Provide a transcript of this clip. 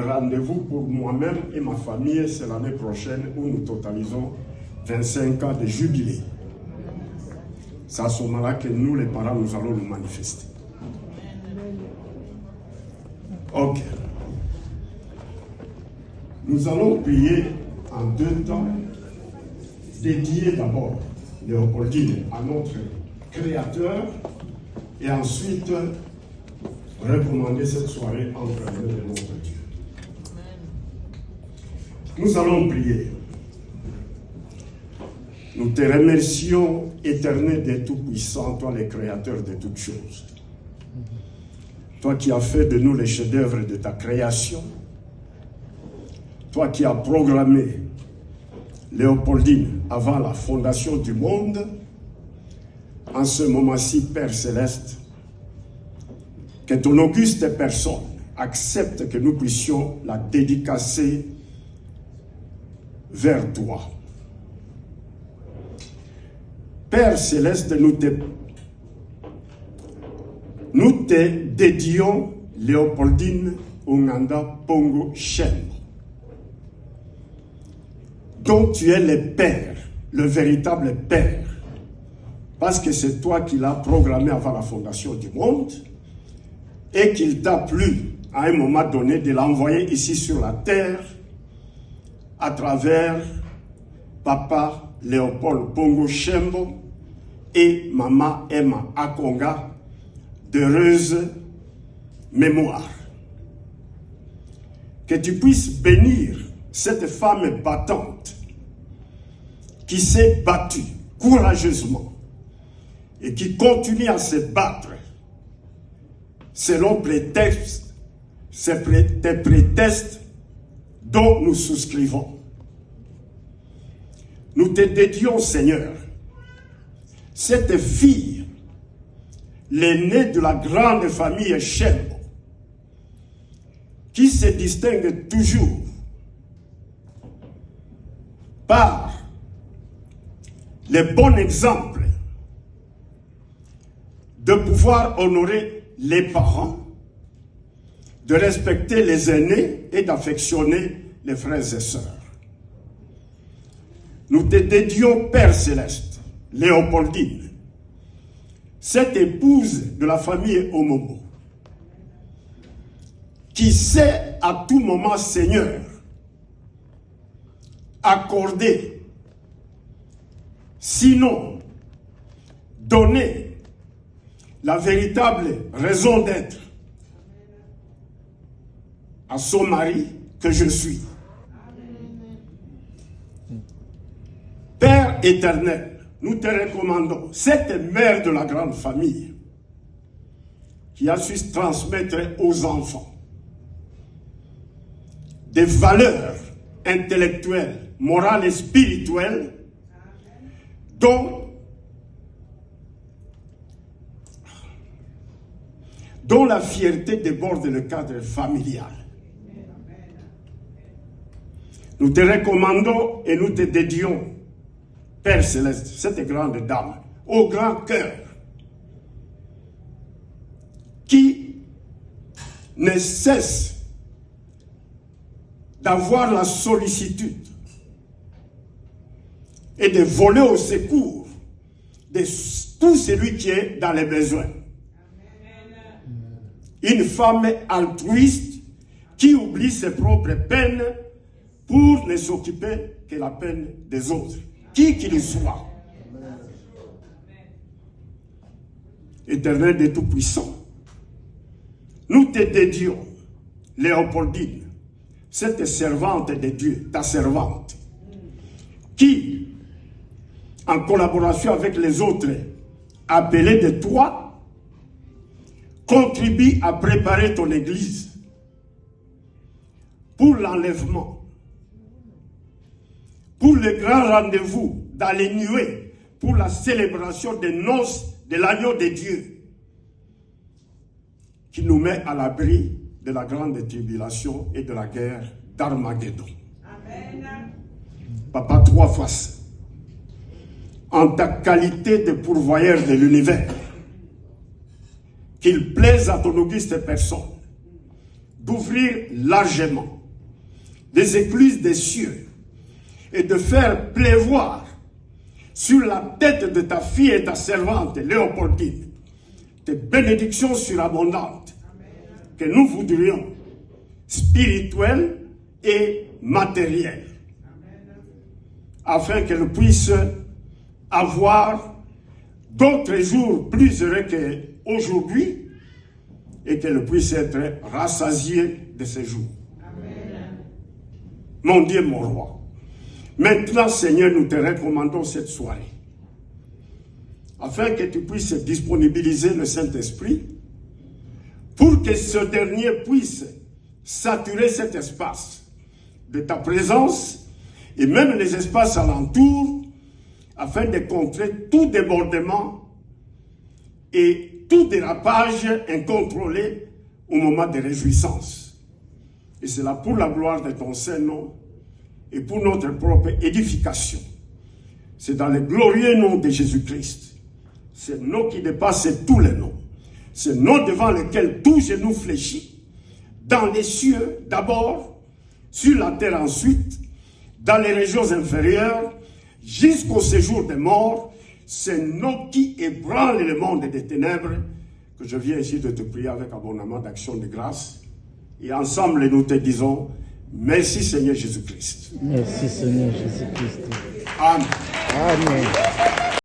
rendez-vous pour moi-même et ma famille, c'est l'année prochaine où nous totalisons 25 ans de jubilé. C'est à ce moment-là que nous, les parents, nous allons nous manifester. Ok. Nous allons prier en 2 temps, dédié d'abord Léopoldine à notre Créateur et ensuite recommander cette soirée entre les mains de notre Dieu. Nous allons prier. Nous te remercions, Éternel des Tout-Puissants, toi le Créateur de toutes choses. Toi qui as fait de nous les chefs-d'œuvre de ta création. Toi qui as programmé Léopoldine avant la fondation du monde. En ce moment-ci, Père Céleste, que ton auguste personne accepte que nous puissions la dédicacer vers toi. Père Céleste, nous te dédions Léopoldine Onganda Pongo Chembo, dont tu es le Père, le véritable Père, parce que c'est toi qui l'as programmé avant la fondation du monde et qu'il t'a plu à un moment donné de l'envoyer ici sur la terre à travers Papa Léopold Pongo Chembo et Maman Emma Akonga, d'heureuse mémoire. Que tu puisses bénir cette femme battante qui s'est battue courageusement et qui continue à se battre selon prétexte, tes prétextes dont nous souscrivons. Nous te dédions, Seigneur, cette fille, l'aînée de la grande famille Chembo, qui se distingue toujours par le bon exemple de pouvoir honorer les parents, de respecter les aînés et d'affectionner les frères et sœurs. Nous te dédions, Père Céleste, Léopoldine, cette épouse de la famille Omobo, qui sait à tout moment, Seigneur, accorder, sinon donner la véritable raison d'être à son mari que je suis. Père éternel, nous te recommandons cette mère de la grande famille qui a su transmettre aux enfants des valeurs intellectuelles, morales et spirituelles dont la fierté déborde le cadre familial. Nous te recommandons et nous te dédions, Père Céleste, cette grande dame, au grand cœur, qui ne cesse d'avoir la sollicitude et de voler au secours de tout celui qui est dans les besoins. Une femme altruiste qui oublie ses propres peines pour ne s'occuper que la peine des autres, qui qu'il soit. Éternel de Tout-Puissant, nous te dédions, Léopoldine, cette servante de Dieu, ta servante, qui, en collaboration avec les autres appelés de toi, contribue à préparer ton église pour l'enlèvement, pour le grand rendez-vous dans les nuées, pour la célébration des noces de l'agneau de Dieu, qui nous met à l'abri de la grande tribulation et de la guerre d'Armageddon. Amen. Papa, 3 fois, en ta qualité de pourvoyeur de l'univers, qu'il plaise à ton auguste personne d'ouvrir largement les écluses des cieux et de faire pleuvoir sur la tête de ta fille et ta servante, Léopoldine, tes bénédictions surabondantes que nous voudrions, spirituelles et matérielles, afin qu'elle puisse avoir d'autres jours plus heureux qu'aujourd'hui et qu'elle puisse être rassasiée de ces jours. Amen. Mon Dieu, mon roi. Maintenant, Seigneur, nous te recommandons cette soirée afin que tu puisses disponibiliser le Saint-Esprit pour que ce dernier puisse saturer cet espace de ta présence et même les espaces alentours afin de contrer tout débordement et tout dérapage incontrôlé au moment de réjouissance. Et c'est là pour la gloire de ton Saint-Nom et pour notre propre édification. C'est dans le glorieux nom de Jésus-Christ. C'est le nom qui dépasse tous les noms. C'est le nom devant lequel tout genou fléchit, dans les cieux d'abord, sur la terre ensuite, dans les régions inférieures, jusqu'au séjour des morts. C'est le nom qui ébranle le monde des ténèbres que je viens ici de te prier avec abondamment d'action de grâce. Et ensemble, nous te disons, merci Seigneur Jésus-Christ. Merci Seigneur Jésus-Christ. Amen. Amen.